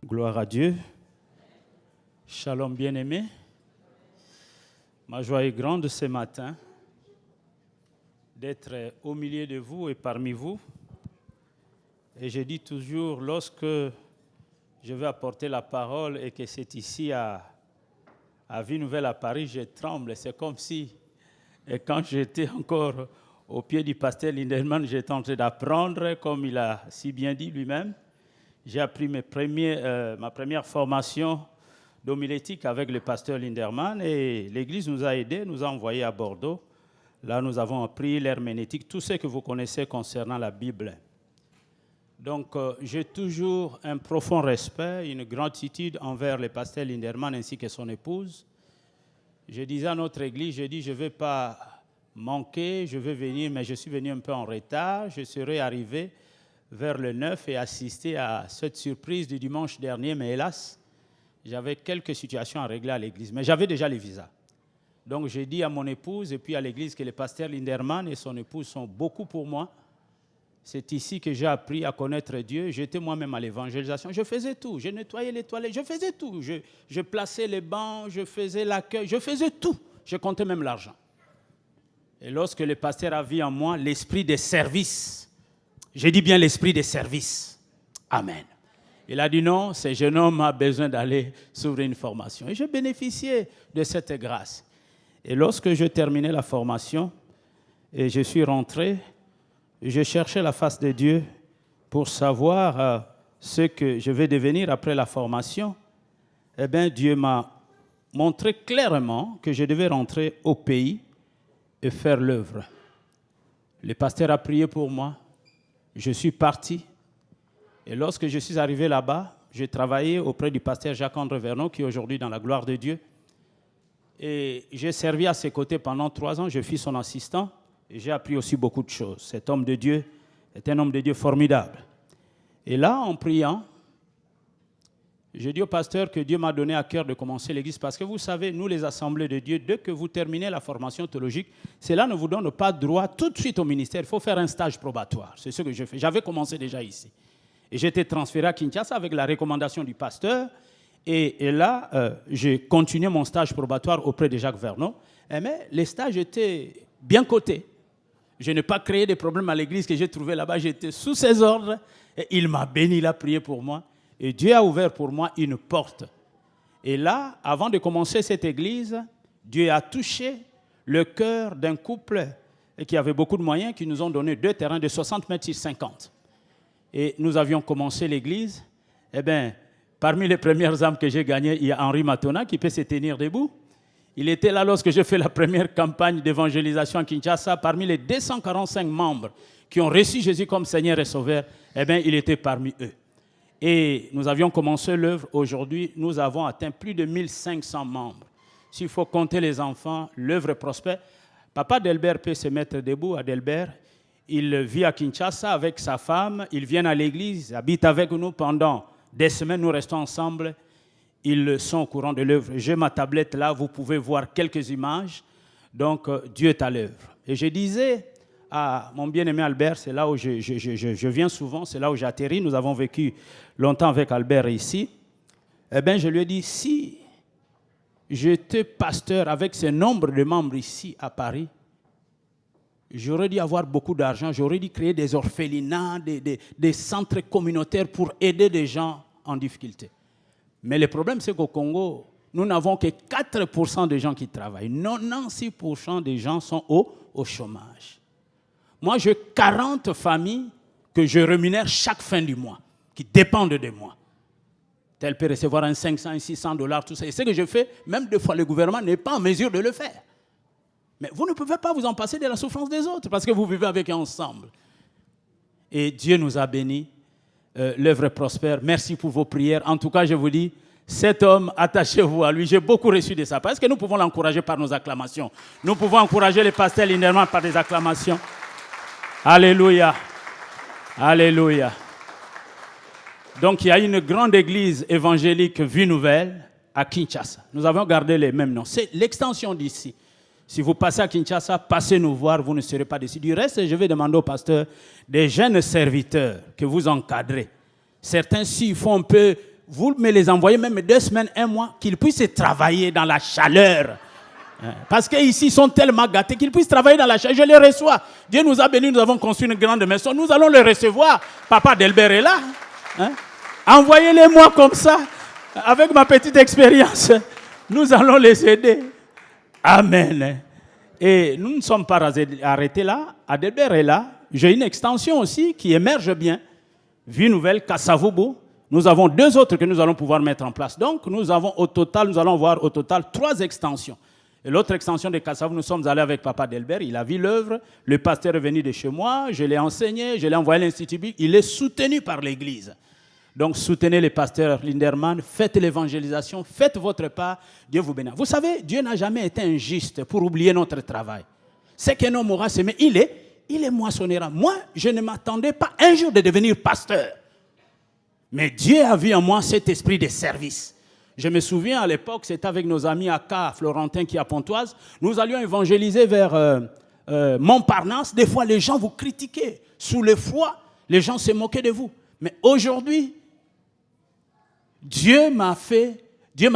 Gloire à Dieu. Shalom bien-aimés. Ma joie est grande ce matin d'être au milieu de vous et parmi vous. Et je dis toujours, lorsque je vais apporter la parole et que c'est ici à Vie Nouvelle à Paris, je tremble. C'est comme si, et quand j'étais encore au pied du pasteur Lindemann, j'étais en train d'apprendre, comme il a si bien dit lui-même. J'ai appris ma première formation d'homilétique avec le pasteur Lindemann et l'Église nous a aidés, nous a envoyés à Bordeaux. Là, nous avons appris l'herméneutique, tout ce que vous connaissez concernant la Bible. Donc, j'ai toujours un profond respect, une gratitude envers le pasteur Lindemann ainsi que son épouse. Je disais à notre Église, je ne vais pas manquer, je vais venir, mais je suis venu un peu en retard. Je serai arrivé vers le 9 et assister à cette surprise du dimanche dernier, mais hélas, j'avais quelques situations à régler à l'église, mais j'avais déjà les visas. Donc j'ai dit à mon épouse et puis à l'église que le pasteur Lindemann et son épouse sont beaucoup pour moi. C'est ici que j'ai appris à connaître Dieu. J'étais moi-même à l'évangélisation. Je faisais tout. Je nettoyais les toilettes. Je faisais tout. Je plaçais les bancs. Je faisais l'accueil. Je faisais tout. Je comptais même l'argent. Et lorsque le pasteur a vu en moi l'esprit de service, je dis bien l'esprit de service. Amen. Il a dit non, ce jeune homme a besoin d'aller s'ouvrir une formation. Et j'ai bénéficié de cette grâce. Et lorsque je terminais la formation, et je suis rentré, je cherchais la face de Dieu pour savoir ce que je vais devenir après la formation. Eh bien, Dieu m'a montré clairement que je devais rentrer au pays et faire l'œuvre. Le pasteur a prié pour moi. Je suis parti. Et lorsque je suis arrivé là-bas, j'ai travaillé auprès du pasteur Jacques-André Vernon, qui est aujourd'hui dans la gloire de Dieu. Et j'ai servi à ses côtés pendant 3 ans. Je fus son assistant. Et j'ai appris aussi beaucoup de choses. Cet homme de Dieu est un homme de Dieu formidable. Et là, en priant, j'ai dit au pasteur que Dieu m'a donné à cœur de commencer l'église. Parce que vous savez, nous les assemblées de Dieu, dès que vous terminez la formation théologique, cela ne vous donne pas droit tout de suite au ministère. Il faut faire un stage probatoire. C'est ce que je fais. J'avais commencé déjà ici. Et j'étais transféré à Kinshasa avec la recommandation du pasteur. Et là, j'ai continué mon stage probatoire auprès de Jacques Vernon. Mais les stages étaient bien cotés. Je n'ai pas créé de problèmes à l'église que j'ai trouvé là-bas. J'étais sous ses ordres. Et il m'a béni, il a prié pour moi. Et Dieu a ouvert pour moi une porte. Et là, avant de commencer cette église, Dieu a touché le cœur d'un couple qui avait beaucoup de moyens, qui nous ont donné 2 terrains de 60 mètres sur 50. Et nous avions commencé l'église. Eh bien, parmi les premières âmes que j'ai gagnées, il y a Henri Matona qui peut se tenir debout. Il était là lorsque j'ai fait la première campagne d'évangélisation à Kinshasa. Parmi les 245 membres qui ont reçu Jésus comme Seigneur et Sauveur, eh bien, il était parmi eux. Et nous avions commencé l'œuvre. Aujourd'hui, nous avons atteint plus de 1500 membres. S'il faut compter les enfants, l'œuvre prospère. Papa Delbert peut se mettre debout. Adelbert, il vit à Kinshasa avec sa femme. Ils viennent à l'église, habitent avec nous pendant des semaines. Nous restons ensemble. Ils sont au courant de l'œuvre. J'ai ma tablette là. Vous pouvez voir quelques images. Donc, Dieu est à l'œuvre. Et je disais à mon bien-aimé Albert, c'est là où je viens souvent, c'est là où j'atterris. Nous avons vécu longtemps avec Albert ici. Eh bien, je lui ai dit, si j'étais pasteur avec ce nombre de membres ici à Paris, j'aurais dû avoir beaucoup d'argent, j'aurais dû créer des orphelinats, des centres communautaires pour aider des gens en difficulté. Mais le problème, c'est qu'au Congo, nous n'avons que 4% des gens qui travaillent. 96% des gens sont au chômage. Moi, j'ai 40 familles que je rémunère chaque fin du mois, qui dépendent de moi. Tel peut recevoir un 500, un $600, tout ça. Et ce que je fais, même des fois, le gouvernement n'est pas en mesure de le faire. Mais vous ne pouvez pas vous en passer de la souffrance des autres, parce que vous vivez avec eux ensemble. Et Dieu nous a bénis. L'œuvre prospère. Merci pour vos prières. En tout cas, je vous dis, cet homme, attachez-vous à lui. J'ai beaucoup reçu de ça. Parce que nous pouvons l'encourager par nos acclamations. Nous pouvons encourager le pasteur Lindemann par des acclamations. Alléluia. Alléluia. Donc, il y a une grande église évangélique Vie Nouvelle à Kinshasa. Nous avons gardé les mêmes noms. C'est l'extension d'ici. Si vous passez à Kinshasa, passez nous voir, vous ne serez pas déçus. Du reste, je vais demander au pasteur des jeunes serviteurs que vous encadrez. Certains, s'ils font un peu vous me les envoyez même 2 semaines, 1 mois, qu'ils puissent travailler dans la chaleur. Parce qu'ici, ils sont tellement gâtés qu'ils puissent travailler dans la chaleur. Je les reçois. Dieu nous a bénis, nous avons construit une grande maison. Nous allons les recevoir. Papa Delbert est là. Envoyez-les-moi comme ça, avec ma petite expérience. Nous allons les aider. Amen. Et nous ne sommes pas arrêtés là. Adelbert est là. J'ai une extension aussi qui émerge bien. Vie Nouvelle, Kasavubu. Nous avons 2 autres que nous allons pouvoir mettre en place. Donc, nous allons voir au total 3 extensions. Et l'autre extension de Kasavubu, nous sommes allés avec Papa Delbert. Il a vu l'œuvre. Le pasteur est venu de chez moi. Je l'ai enseigné. Je l'ai envoyé à l'Institut biblique. Il est soutenu par l'Église. Donc, soutenez les pasteurs Linderman. Faites l'évangélisation. Faites votre part. Dieu vous bénisse. Vous savez, Dieu n'a jamais été injuste pour oublier notre travail. C'est qu'un homme aura semé. Il est moissonnera. Moi, je ne m'attendais pas un jour de devenir pasteur. Mais Dieu a vu en moi cet esprit de service. Je me souviens à l'époque, c'était avec nos amis Aka, Florentin qui est à Pontoise. Nous allions évangéliser vers Montparnasse. Des fois, les gens vous critiquaient. Sous le froid, les gens se moquaient de vous. Mais aujourd'hui, Dieu m'a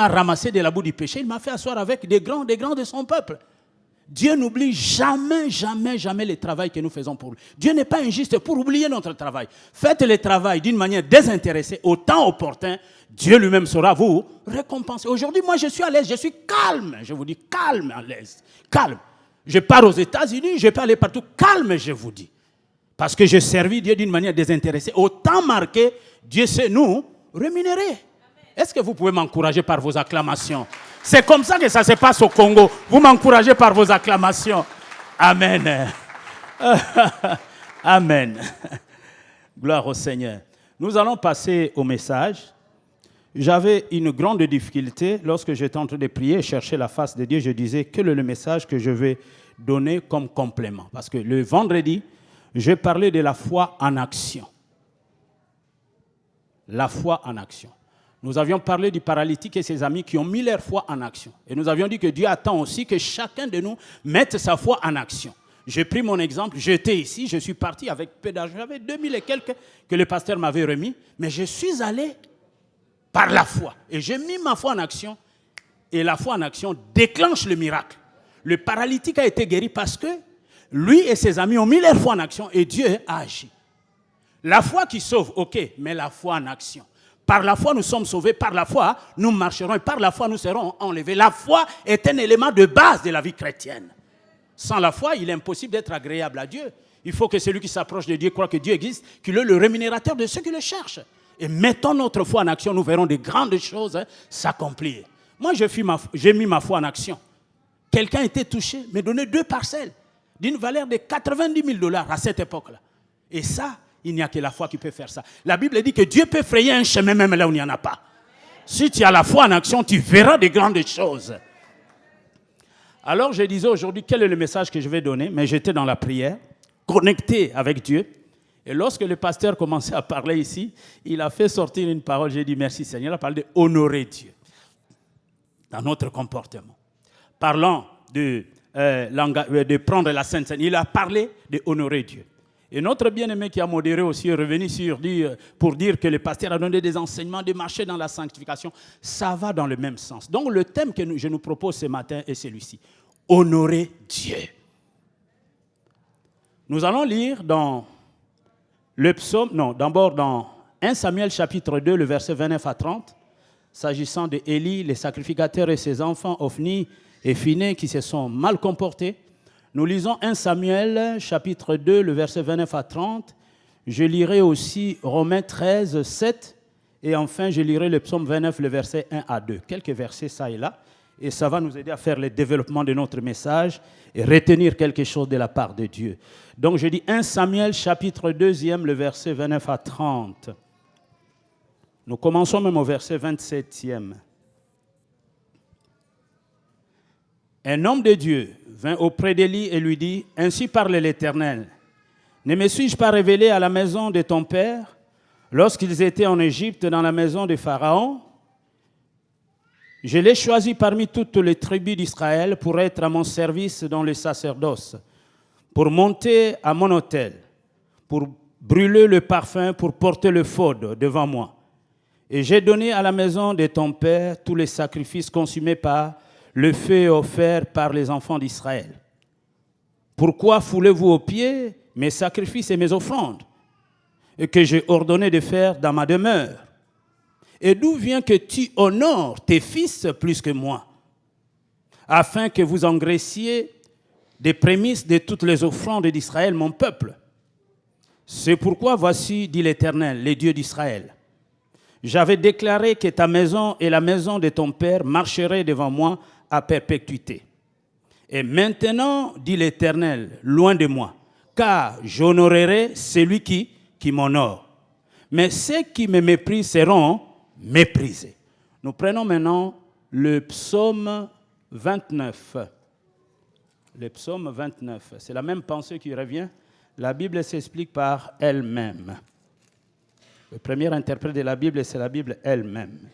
ramassé de la boue du péché. Il m'a fait asseoir avec des grands de son peuple. Dieu n'oublie jamais, jamais, jamais le travail que nous faisons pour lui. Dieu n'est pas injuste pour oublier notre travail. Faites le travail d'une manière désintéressée, au temps opportun. Dieu lui-même saura vous récompenser. Aujourd'hui, moi, je suis à l'aise, je suis calme. Je vous dis calme, à l'aise. Calme. Je pars aux États-Unis, je peux aller partout. Calme, je vous dis. Parce que je servis Dieu d'une manière désintéressée. Au temps marqué, Dieu sait nous rémunérer. Est-ce que vous pouvez m'encourager par vos acclamations? C'est comme ça que ça se passe au Congo. Vous m'encouragez par vos acclamations. Amen. Amen. Gloire au Seigneur. Nous allons passer au message. J'avais une grande difficulté lorsque j'étais en train de prier et chercher la face de Dieu. Je disais, quel est le message que je vais donner comme complément? Parce que le vendredi, j'ai parlé de la foi en action. La foi en action. Nous avions parlé du paralytique et ses amis qui ont mis leur foi en action. Et nous avions dit que Dieu attend aussi que chacun de nous mette sa foi en action. J'ai pris mon exemple, j'étais ici, je suis parti avec peu d'argent. J'avais 2000 et quelques que le pasteur m'avait remis. Mais je suis allé par la foi. Et j'ai mis ma foi en action. Et la foi en action déclenche le miracle. Le paralytique a été guéri parce que lui et ses amis ont mis leur foi en action et Dieu a agi. La foi qui sauve, ok, mais la foi en action. Par la foi, nous sommes sauvés. Par la foi, nous marcherons. Et par la foi, nous serons enlevés. La foi est un élément de base de la vie chrétienne. Sans la foi, il est impossible d'être agréable à Dieu. Il faut que celui qui s'approche de Dieu croit que Dieu existe, qu'il est le rémunérateur de ceux qui le cherchent. Et mettons notre foi en action, nous verrons de grandes choses s'accomplir. Moi, j'ai mis ma foi en action. Quelqu'un a été touché, m'a donné 2 parcelles d'une valeur de $90,000 à cette époque-là. Et ça, il n'y a que la foi qui peut faire ça. La Bible dit que Dieu peut frayer un chemin même là où il n'y en a pas. Si tu as la foi en action, tu verras de grandes choses. Alors je disais aujourd'hui, quel est le message que je vais donner? Mais j'étais dans la prière, connecté avec Dieu. Et lorsque le pasteur commençait à parler ici, il a fait sortir une parole. J'ai dit merci Seigneur. Il a parlé d'honorer Dieu dans notre comportement. Parlant de prendre la Sainte Seine, il a parlé d'honorer Dieu. Et notre bien-aimé qui a modéré aussi est revenu pour dire que le pasteur a donné des enseignements de marcher dans la sanctification. Ça va dans le même sens. Donc le thème que je nous propose ce matin est celui-ci. Honorer Dieu. Nous allons lire dans le psaume, d'abord dans 1 Samuel chapitre 2, le verset 29 à 30, s'agissant d'Élie, les sacrificateurs et ses enfants, Ophni et Phiné, qui se sont mal comportés. Nous lisons 1 Samuel, chapitre 2, le verset 29 à 30. Je lirai aussi Romains 13, 7. Et enfin, je lirai le psaume 29, le verset 1 à 2. Quelques versets, ça et là. Et ça va nous aider à faire le développement de notre message et retenir quelque chose de la part de Dieu. Donc, je dis 1 Samuel, chapitre 2, le verset 29 à 30. Nous commençons même au verset 27e. Un homme de Dieu vint auprès d'Élie et lui dit, « Ainsi parle l'Éternel, ne me suis-je pas révélé à la maison de ton père lorsqu'ils étaient en Égypte dans la maison de Pharaon? Je l'ai choisi parmi toutes les tribus d'Israël pour être à mon service dans le sacerdoce, pour monter à mon autel, pour brûler le parfum, pour porter le faud devant moi. Et j'ai donné à la maison de ton père tous les sacrifices consumés par le feu offert par les enfants d'Israël. Pourquoi foulez-vous aux pieds mes sacrifices et mes offrandes que j'ai ordonné de faire dans ma demeure? Et d'où vient que tu honores tes fils plus que moi, afin que vous engraissiez des prémices de toutes les offrandes d'Israël, mon peuple? C'est pourquoi voici, dit l'Éternel, le Dieu d'Israël, j'avais déclaré que ta maison et la maison de ton père marcheraient devant moi à perpétuité. Et maintenant, dit l'Éternel, loin de moi, car j'honorerai celui qui m'honore. Mais ceux qui me méprisent seront méprisés. Nous prenons maintenant le psaume 29. Le psaume 29, c'est la même pensée qui revient. La Bible s'explique par elle-même. Le premier interprète de la Bible, c'est la Bible elle-même.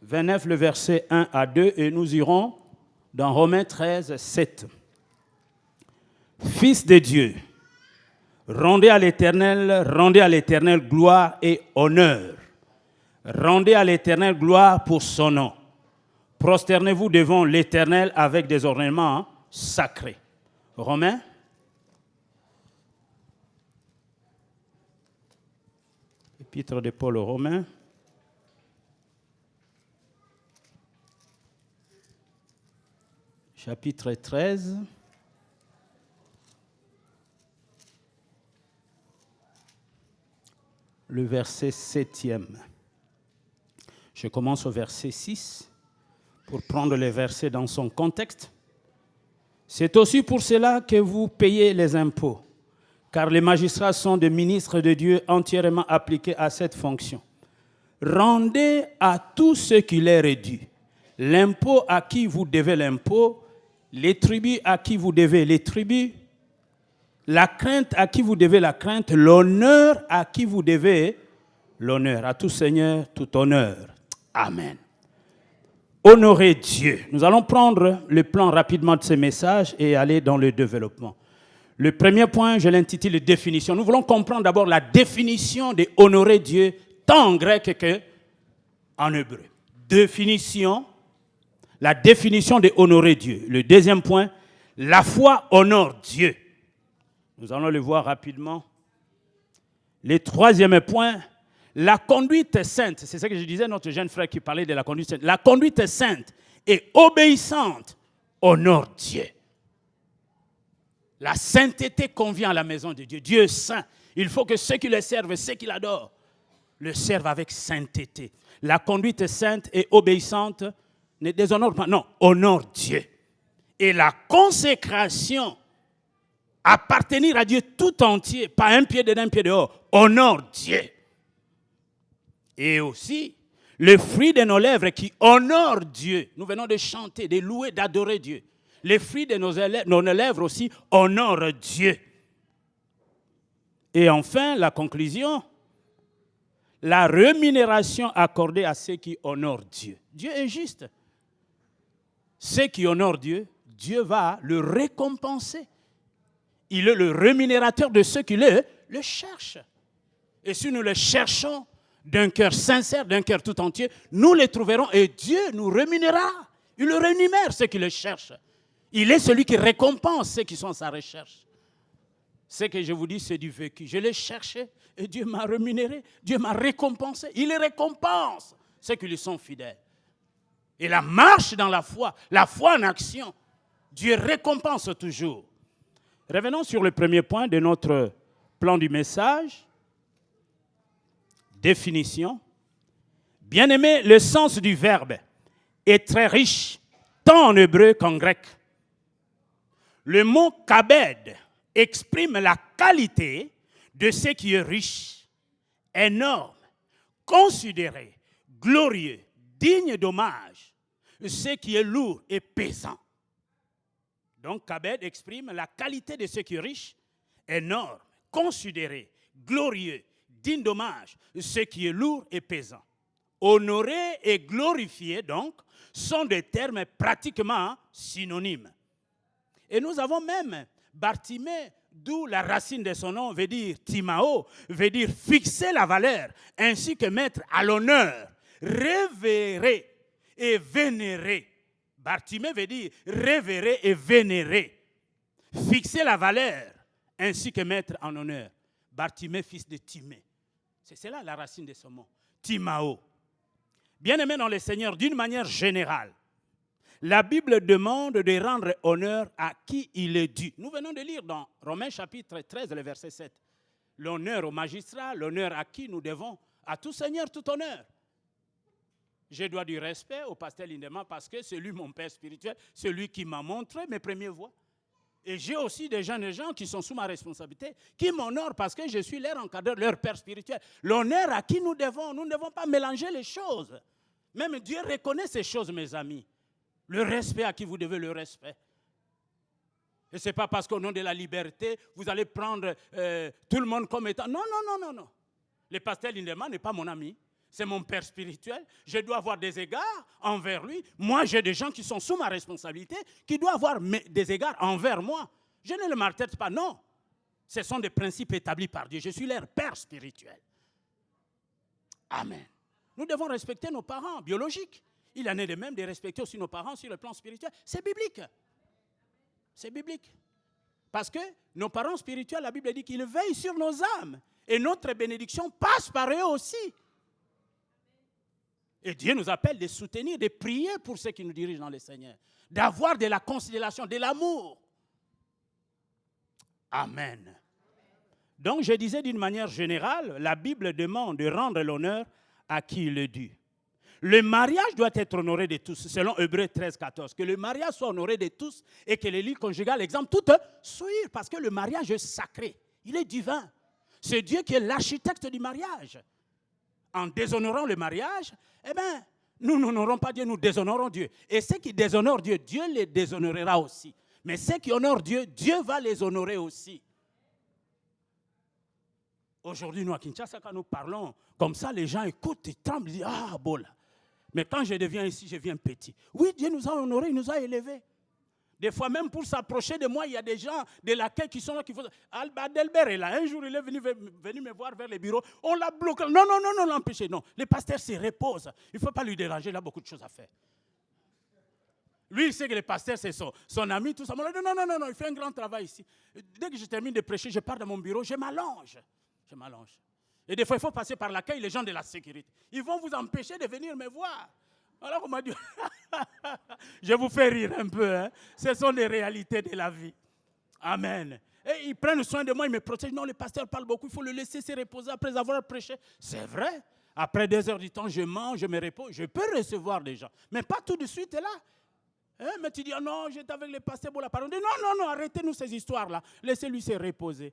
29, le verset 1 à 2, et nous irons dans Romains 13, 7. Fils de Dieu, rendez à l'Éternel gloire et honneur. Rendez à l'Éternel gloire pour son nom. Prosternez-vous devant l'Éternel avec des ornements sacrés. Romains. Épître de Paul aux Romains. Chapitre 13. Le verset 7e. Je commence au verset 6 pour prendre les versets dans son contexte. C'est aussi pour cela que vous payez les impôts, car les magistrats sont des ministres de Dieu entièrement appliqués à cette fonction. Rendez à tout ce qui leur est dû. L'impôt à qui vous devez l'impôt, les tribus à qui vous devez les tribus, la crainte à qui vous devez la crainte, l'honneur à qui vous devez l'honneur. À tout Seigneur, tout honneur. Amen. Honorer Dieu. Nous allons prendre le plan rapidement de ce message et aller dans le développement. Le premier point, je l'intitule définition. Nous voulons comprendre d'abord la définition de honorer Dieu, tant en grec qu'en hébreu. Définition, la définition de honorer Dieu. Le deuxième point, la foi honore Dieu. Nous allons le voir rapidement. Le troisième point, la conduite sainte. C'est ce que je disais, notre jeune frère qui parlait de la conduite sainte. La conduite sainte et obéissante honore Dieu. La sainteté convient à la maison de Dieu. Dieu est saint. Il faut que ceux qui le servent, ceux qui l'adorent, le servent avec sainteté. La conduite sainte et obéissante ne déshonore pas, non, honore Dieu. Et la consécration, appartenir à Dieu tout entier, pas un pied dedans, un pied dehors, honore Dieu. Et aussi, le fruit de nos lèvres qui honore Dieu. Nous venons de chanter, de louer, d'adorer Dieu. Les fruits de nos lèvres aussi honorent Dieu. Et enfin, la conclusion, la rémunération accordée à ceux qui honorent Dieu. Dieu est juste. Ceux qui honorent Dieu, Dieu va le récompenser. Il est le rémunérateur de ceux qui le cherchent. Et si nous le cherchons d'un cœur sincère, d'un cœur tout entier, nous les trouverons et Dieu nous rémunérera. Il le rémunère ceux qui le cherchent. Il est celui qui récompense ceux qui sont à sa recherche. Ce que je vous dis, c'est du vécu. Je l'ai cherché et Dieu m'a rémunéré. Dieu m'a récompensé. Il les récompense ceux qui lui sont fidèles. Et la marche dans la foi en action, Dieu récompense toujours. Revenons sur le premier point de notre plan du message. Définition. Bien-aimé, le sens du verbe est très riche, tant en hébreu qu'en grec. Le mot kabed exprime la qualité de ce qui est riche, énorme, considéré, glorieux, digne d'hommage, ce qui est lourd et pesant. Donc, kabed exprime la qualité de ce qui est riche, énorme, considéré, glorieux, digne d'hommage, ce qui est lourd et pesant. Honorer et glorifier, donc, sont des termes pratiquement synonymes. Et nous avons même Bartimée, d'où la racine de son nom veut dire Timao, veut dire fixer la valeur, ainsi que mettre à l'honneur. révérer et vénérer. Bartimée veut dire révérer et vénérer. Fixer la valeur ainsi que mettre en honneur. Bartimée, fils de Timée. C'est cela la racine de ce mot. Timao. Bien-aimé dans le Seigneur, d'une manière générale, la Bible demande de rendre honneur à qui il est dû. Nous venons de lire dans Romains chapitre 13, le verset 7. L'honneur au magistrat, l'honneur à qui nous devons, à tout Seigneur, tout honneur. Je dois du respect au pasteur Lindemann parce que c'est lui mon père spirituel, c'est lui qui m'a montré mes premières voies. Et j'ai aussi des jeunes gens qui sont sous ma responsabilité, qui m'honorent parce que je suis leur encadreur, leur père spirituel. L'honneur à qui nous ne devons pas mélanger les choses. Même Dieu reconnaît ces choses, mes amis. Le respect à qui vous devez le respect. Et ce n'est pas parce qu'au nom de la liberté, vous allez prendre tout le monde comme étant... Non, non, non, non, non. Le pasteur Lindemann n'est pas mon ami. C'est mon père spirituel. Je dois avoir des égards envers lui. Moi, j'ai des gens qui sont sous ma responsabilité, qui doivent avoir des égards envers moi. Je ne le martèle pas, non. Ce sont des principes établis par Dieu. Je suis leur père spirituel. Amen. Nous devons respecter nos parents biologiques. Il en est de même de respecter aussi nos parents sur le plan spirituel. C'est biblique. C'est biblique. Parce que nos parents spirituels, la Bible dit qu'ils veillent sur nos âmes. Et notre bénédiction passe par eux aussi. Et Dieu nous appelle de soutenir, de prier pour ceux qui nous dirigent dans le Seigneur. D'avoir de la considération, de l'amour. Amen. Donc je disais d'une manière générale, la Bible demande de rendre l'honneur à qui il est dû. Le mariage doit être honoré de tous, selon Hébreux 13, 14. Que le mariage soit honoré de tous et que les lits conjugales, exemple, toutes suivent. Parce que le mariage est sacré, il est divin. C'est Dieu qui est l'architecte du mariage. En déshonorant le mariage, eh bien, nous n'honorons pas Dieu, nous déshonorons Dieu. Et ceux qui déshonorent Dieu, Dieu les déshonorera aussi. Mais ceux qui honorent Dieu, Dieu va les honorer aussi. Aujourd'hui, nous à Kinshasa, quand nous parlons comme ça, les gens écoutent, ils tremblent, ils disent « Ah, bon là ». Mais quand je deviens ici, je viens petit. Oui, Dieu nous a honorés, il nous a élevés. Des fois, même pour s'approcher de moi, il y a des gens de l'accueil qui sont là, qui font... Alba Delbert est là. Un jour, il est venu me voir vers les bureaux. On l'a bloqué. Non, non, non, non, l'empêcher. Non, le pasteur se repose. Il ne faut pas lui déranger, il a beaucoup de choses à faire. Lui, il sait que le pasteur, c'est son ami, tout ça. On a dit, non, non, non, non, il fait un grand travail ici. Dès que je termine de prêcher, je pars dans mon bureau, je m'allonge. Je m'allonge. Et des fois, il faut passer par l'accueil, les gens de la sécurité. Ils vont vous empêcher de venir me voir. Alors on m'a dit, je vous fais rire un peu, hein? Ce sont les réalités de la vie. Amen. Et ils prennent soin de moi, ils me protègent. Non, le pasteur parle beaucoup, il faut le laisser se reposer après avoir prêché. C'est vrai. Après 2 heures du temps, je mange, je me repose. Je peux recevoir des gens, mais pas tout de suite là. Hein? Mais tu dis, oh non, j'étais avec le pasteur pour la parole. Non, non, non, arrêtez-nous ces histoires-là. Laissez-lui se reposer.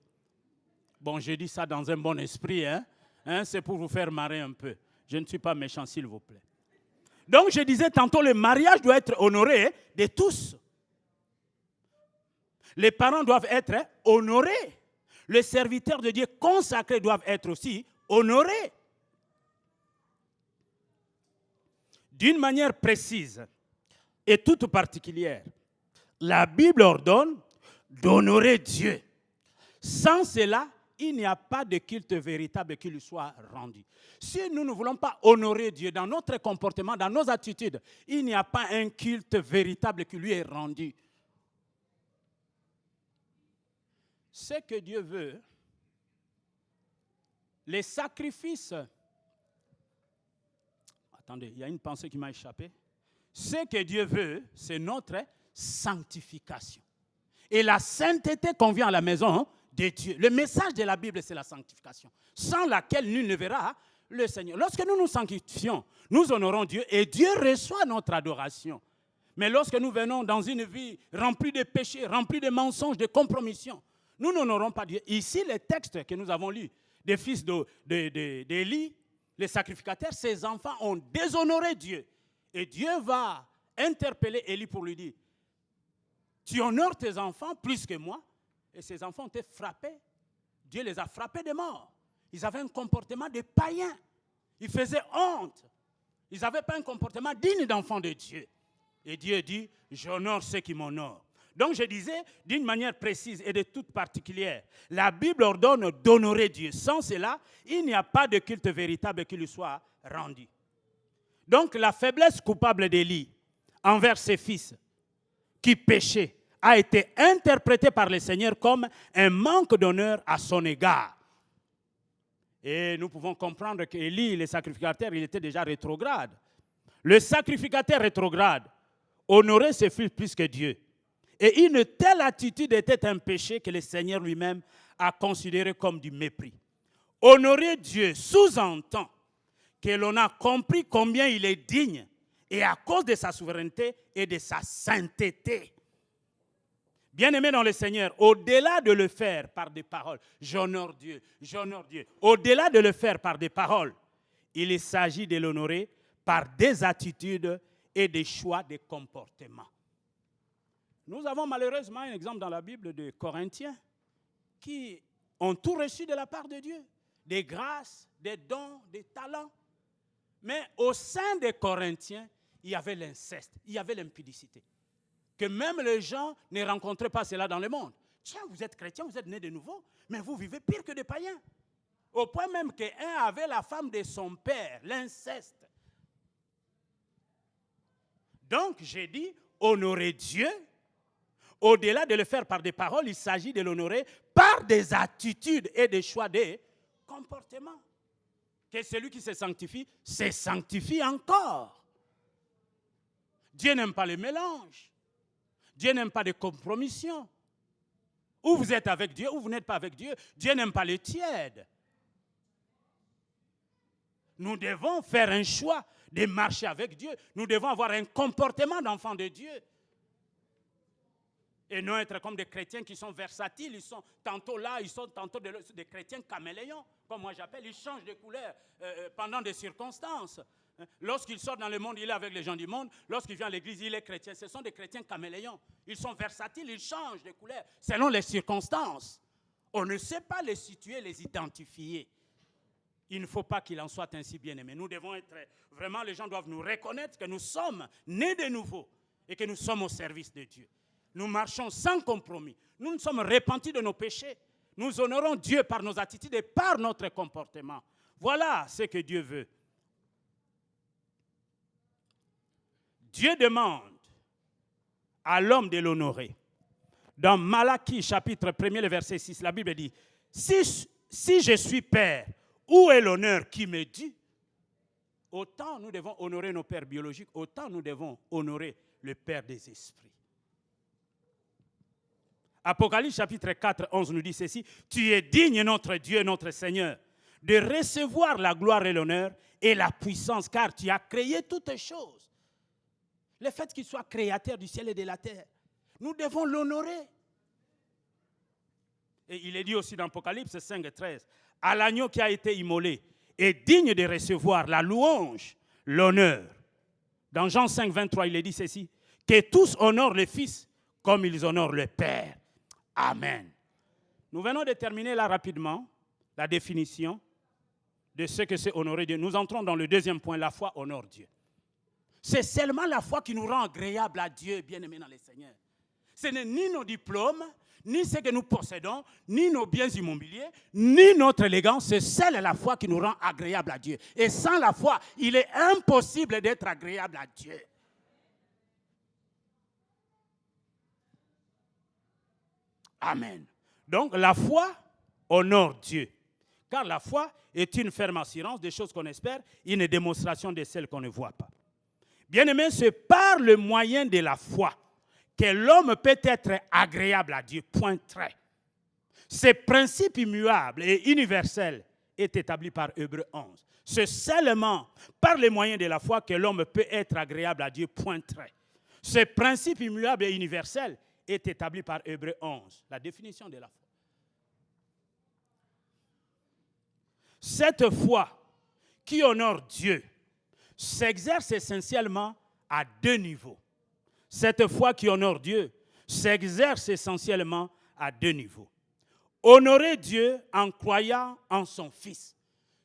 Bon, je dis ça dans un bon esprit, hein? C'est pour vous faire marrer un peu. Je ne suis pas méchant, s'il vous plaît. Donc, je disais tantôt, le mariage doit être honoré de tous. Les parents doivent être honorés. Les serviteurs de Dieu consacrés doivent être aussi honorés. D'une manière précise et toute particulière, la Bible ordonne d'honorer Dieu. Sans cela, il n'y a pas de culte véritable qui lui soit rendu. Si nous ne voulons pas honorer Dieu dans notre comportement, dans nos attitudes, il n'y a pas un culte véritable qui lui est rendu. Ce que Dieu veut, les sacrifices... Attendez, il y a une pensée qui m'a échappé. Ce que Dieu veut, c'est notre sanctification. Et la sainteté convient à la maison de Dieu. Le message de la Bible, c'est la sanctification, sans laquelle nul ne verra le Seigneur. Lorsque nous nous sanctifions, nous honorons Dieu et Dieu reçoit notre adoration. Mais lorsque nous venons dans une vie remplie de péchés, remplie de mensonges, de compromissions, nous n'honorons pas Dieu. Ici, les textes que nous avons lus des fils d'Élie, les sacrificateurs, ces enfants ont déshonoré Dieu. Et Dieu va interpeller Élie pour lui dire, tu honores tes enfants plus que moi. Et ces enfants ont été frappés. Dieu les a frappés de mort. Ils avaient un comportement de païens. Ils faisaient honte. Ils n'avaient pas un comportement digne d'enfants de Dieu. Et Dieu dit, j'honore ceux qui m'honorent. Donc je disais, d'une manière précise et de toute particulière, la Bible ordonne d'honorer Dieu. Sans cela, il n'y a pas de culte véritable qui lui soit rendu. Donc la faiblesse coupable d'Élie envers ses fils qui péchaient a été interprétée par le Seigneur comme un manque d'honneur à son égard. Et nous pouvons comprendre qu'Élie, le sacrificateur, il était déjà rétrograde. Le sacrificateur rétrograde honorait ses fils plus que Dieu. Et une telle attitude était un péché que le Seigneur lui-même a considéré comme du mépris. Honorer Dieu sous-entend que l'on a compris combien il est digne et à cause de sa souveraineté et de sa sainteté. Bien-aimé dans le Seigneur, au-delà de le faire par des paroles, j'honore Dieu, au-delà de le faire par des paroles, il s'agit de l'honorer par des attitudes et des choix de comportement. Nous avons malheureusement un exemple dans la Bible de Corinthiens qui ont tout reçu de la part de Dieu, des grâces, des dons, des talents. Mais au sein des Corinthiens, il y avait l'inceste, il y avait l'impudicité. Que même les gens ne rencontraient pas cela dans le monde. Tiens, vous êtes chrétien, vous êtes nés de nouveau, mais vous vivez pire que des païens. Au point même qu'un avait la femme de son père, l'inceste. Donc, j'ai dit, honorer Dieu, au-delà de le faire par des paroles, il s'agit de l'honorer par des attitudes et des choix de comportement. Que celui qui se sanctifie encore. Dieu n'aime pas le mélange. Dieu n'aime pas de compromission. Ou vous êtes avec Dieu, ou vous n'êtes pas avec Dieu. Dieu n'aime pas les tièdes. Nous devons faire un choix de marcher avec Dieu. Nous devons avoir un comportement d'enfant de Dieu. Et non être comme des chrétiens qui sont versatiles. Ils sont tantôt là, ils sont tantôt des chrétiens caméléons. Comme moi j'appelle, ils changent de couleur pendant des circonstances. Lorsqu'il sort dans le monde, il est avec les gens du monde. Lorsqu'il vient à l'église, il est chrétien. Ce sont des chrétiens caméléons. Ils sont versatiles, ils changent de couleur selon les circonstances. On ne sait pas les situer, les identifier. Il ne faut pas qu'il en soit ainsi, bien-aimés. Nous devons être, vraiment, les gens doivent nous reconnaître que nous sommes nés de nouveau et que nous sommes au service de Dieu. Nous marchons sans compromis. Nous nous sommes repentis de nos péchés. Nous honorons Dieu par nos attitudes et par notre comportement. Voilà ce que Dieu veut. Dieu demande à l'homme de l'honorer. Dans Malachie, chapitre 1er, le verset 6, la Bible dit, si je suis père, où est l'honneur qui me dit? Autant nous devons honorer nos pères biologiques, autant nous devons honorer le Père des esprits. Apocalypse chapitre 4, 11 nous dit ceci, tu es digne, notre Dieu, notre Seigneur, de recevoir la gloire et l'honneur et la puissance, car tu as créé toutes choses. Le fait qu'il soit créateur du ciel et de la terre, nous devons l'honorer. Et il est dit aussi dans Apocalypse 5, 13, à l'agneau qui a été immolé est digne de recevoir la louange, l'honneur. Dans Jean 5, 23, il est dit ceci, que tous honorent le Fils comme ils honorent le Père. Amen. Nous venons de terminer là rapidement la définition de ce que c'est honorer Dieu. Nous entrons dans le deuxième point, la foi honore Dieu. C'est seulement la foi qui nous rend agréable à Dieu, bien-aimés dans le Seigneur. Ce n'est ni nos diplômes, ni ce que nous possédons, ni nos biens immobiliers, ni notre élégance. C'est seule la foi qui nous rend agréable à Dieu. Et sans la foi, il est impossible d'être agréable à Dieu. Amen. Donc la foi honore Dieu. Car la foi est une ferme assurance des choses qu'on espère, une démonstration de celles qu'on ne voit pas. Bien-aimé, c'est par le moyen de la foi que l'homme peut être agréable à Dieu, point trait. Ce principe immuable et universel est établi par Hébreux 11. C'est seulement par le moyen de la foi que l'homme peut être agréable à Dieu, point trait. Ce principe immuable et universel est établi par Hébreux 11, la définition de la foi. Cette foi qui honore Dieu s'exerce essentiellement à deux niveaux. Cette foi qui honore Dieu s'exerce essentiellement à deux niveaux. Honorer Dieu en croyant en son Fils.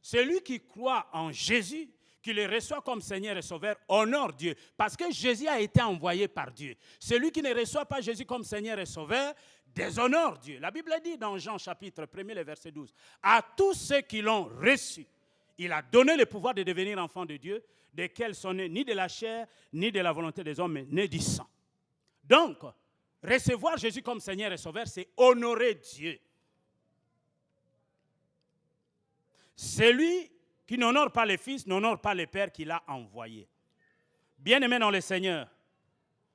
Celui qui croit en Jésus, qui le reçoit comme Seigneur et Sauveur, honore Dieu. Parce que Jésus a été envoyé par Dieu. Celui qui ne reçoit pas Jésus comme Seigneur et Sauveur, déshonore Dieu. La Bible dit dans Jean chapitre 1er, le verset 12, à tous ceux qui l'ont reçu, Il a donné le pouvoir de devenir enfant de Dieu, desquels sont nés ni de la chair, ni de la volonté des hommes, mais nés du sang. Donc, recevoir Jésus comme Seigneur et Sauveur, c'est honorer Dieu. Celui qui n'honore pas le Fils n'honore pas le Père qui l'a envoyé. Bien-aimé dans le Seigneur,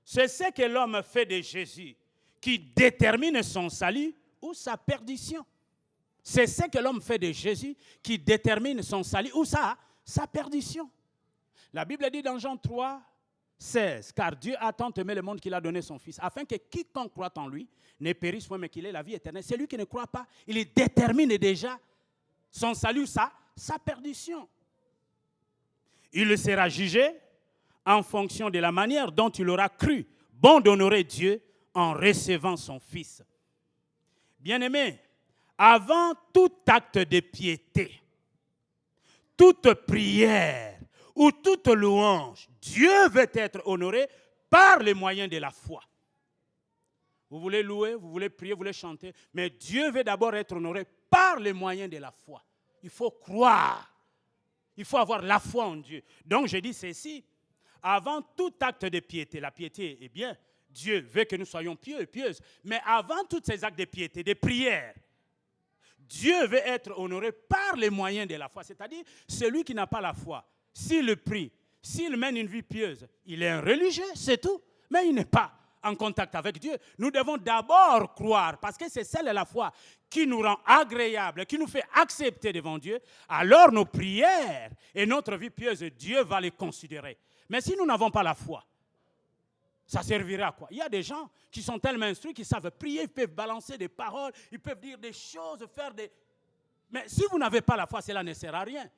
c'est ce que l'homme fait de Jésus qui détermine son salut ou sa perdition. C'est ce que l'homme fait de Jésus qui détermine son salut ou sa perdition. La Bible dit dans Jean 3, 16, « Car Dieu a tant aimé le monde qu'il a donné son Fils, afin que quiconque croit en lui ne périsse point, mais qu'il ait la vie éternelle. » Celui qui ne croit pas, il détermine déjà son salut, sa perdition. Il sera jugé en fonction de la manière dont il aura cru bon d'honorer Dieu en recevant son Fils. Bien-aimé, avant tout acte de piété, toute prière ou toute louange, Dieu veut être honoré par les moyens de la foi. Vous voulez louer, vous voulez prier, vous voulez chanter, mais Dieu veut d'abord être honoré par les moyens de la foi. Il faut croire. Il faut avoir la foi en Dieu. Donc je dis ceci, avant tout acte de piété, la piété est bien, Dieu veut que nous soyons pieux et pieuses, mais avant tous ces actes de piété, de prière, Dieu veut être honoré par les moyens de la foi. C'est-à-dire, celui qui n'a pas la foi, s'il prie, s'il mène une vie pieuse, il est un religieux, c'est tout, mais il n'est pas en contact avec Dieu. Nous devons d'abord croire, parce que c'est celle la foi qui nous rend agréable, qui nous fait accepter devant Dieu. Alors nos prières et notre vie pieuse, Dieu va les considérer. Mais si nous n'avons pas la foi, ça servira à quoi? Il y a des gens qui sont tellement instruits qu'ils savent prier, ils peuvent balancer des paroles, ils peuvent dire des choses, faire des... Mais si vous n'avez pas la foi, cela ne sert à rien.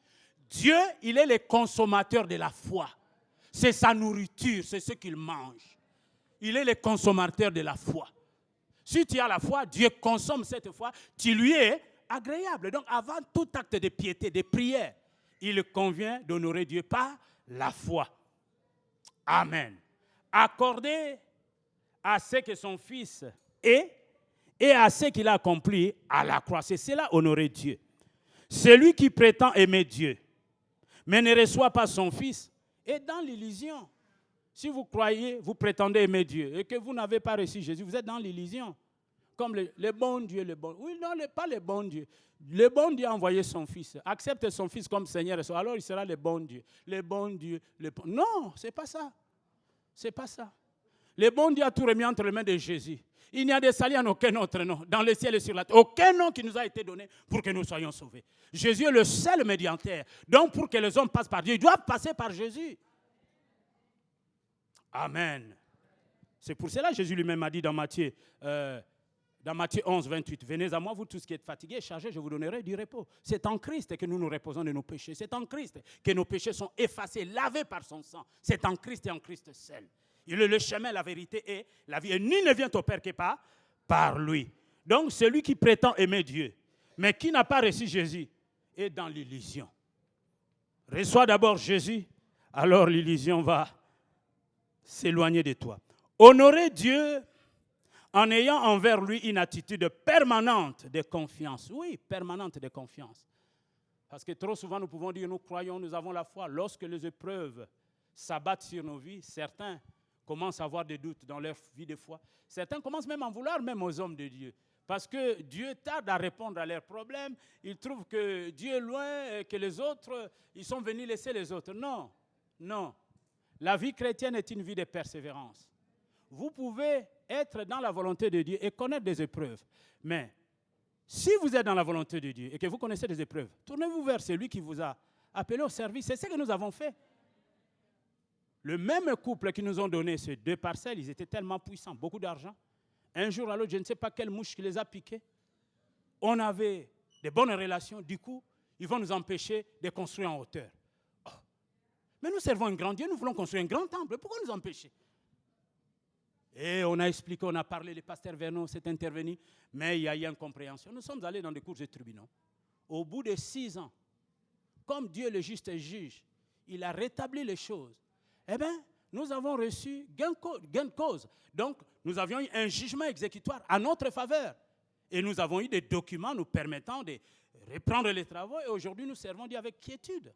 Dieu, il est le consommateur de la foi. C'est sa nourriture, c'est ce qu'il mange. Il est le consommateur de la foi. Si tu as la foi, Dieu consomme cette foi, tu lui es agréable. Donc avant tout acte de piété, de prière, il convient d'honorer Dieu par la foi. Amen. Accorder à ce que son Fils est et à ce qu'il a accompli à la croix. C'est cela, honorer Dieu. Celui qui prétend aimer Dieu, mais ne reçoit pas son Fils, est dans l'illusion. Si vous croyez, vous prétendez aimer Dieu et que vous n'avez pas reçu Jésus, vous êtes dans l'illusion. Comme le bon Dieu, le bon. Oui, non, pas le bon Dieu. Le bon Dieu a envoyé son Fils. Accepte son Fils comme Seigneur et Sauveur. Alors il sera le bon Dieu. Le bon Dieu. Non, ce n'est pas ça. Ce n'est pas ça. Le bon Dieu a tout remis entre les mains de Jésus. Il n'y a de salut en aucun autre nom, dans le ciel et sur la terre. Aucun nom qui nous a été donné pour que nous soyons sauvés. Jésus est le seul médiateur. Donc pour que les hommes passent par Dieu, ils doivent passer par Jésus. Amen. C'est pour cela que Jésus lui-même a dit dans Matthieu 11, 28, « Venez à moi, vous tous qui êtes fatigués et chargés, je vous donnerai du repos. » C'est en Christ que nous nous reposons de nos péchés. C'est en Christ que nos péchés sont effacés, lavés par son sang. C'est en Christ et en Christ seul. Il est le chemin, la vérité et la vie. Et nul ne vient au Père que par lui. Donc celui qui prétend aimer Dieu, mais qui n'a pas reçu Jésus, est dans l'illusion. Reçois d'abord Jésus, alors l'illusion va s'éloigner de toi. Honorer Dieu en ayant envers lui une attitude permanente de confiance. Oui, permanente de confiance. Parce que trop souvent, nous pouvons dire, nous croyons, nous avons la foi. Lorsque les épreuves s'abattent sur nos vies, certains commencent à avoir des doutes dans leur vie de foi. Certains commencent même à en vouloir, même aux hommes de Dieu. Parce que Dieu tarde à répondre à leurs problèmes. Ils trouvent que Dieu est loin et que les autres, ils sont venus laisser les autres. Non, non. La vie chrétienne est une vie de persévérance. Vous pouvez être dans la volonté de Dieu et connaître des épreuves. Mais si vous êtes dans la volonté de Dieu et que vous connaissez des épreuves, tournez-vous vers celui qui vous a appelé au service. C'est ce que nous avons fait. Le même couple qui nous ont donné ces 2 parcelles, ils étaient tellement puissants, beaucoup d'argent. Un jour à l'autre, je ne sais pas quelle mouche qui les a piqués. On avait de bonnes relations. Du coup, ils vont nous empêcher de construire en hauteur. Oh. Mais nous servons un grand Dieu, nous voulons construire un grand temple. Pourquoi nous empêcher? Et on a expliqué, on a parlé, le pasteur Vernon s'est intervenu, mais il y a eu incompréhension. Nous sommes allés dans des cours de tribunaux. Au bout de 6 ans, comme Dieu le juste juge, il a rétabli les choses. Eh bien, nous avons reçu gain de cause. Donc, nous avions eu un jugement exécutoire à notre faveur. Et nous avons eu des documents nous permettant de reprendre les travaux et aujourd'hui nous servons Dieu avec quiétude.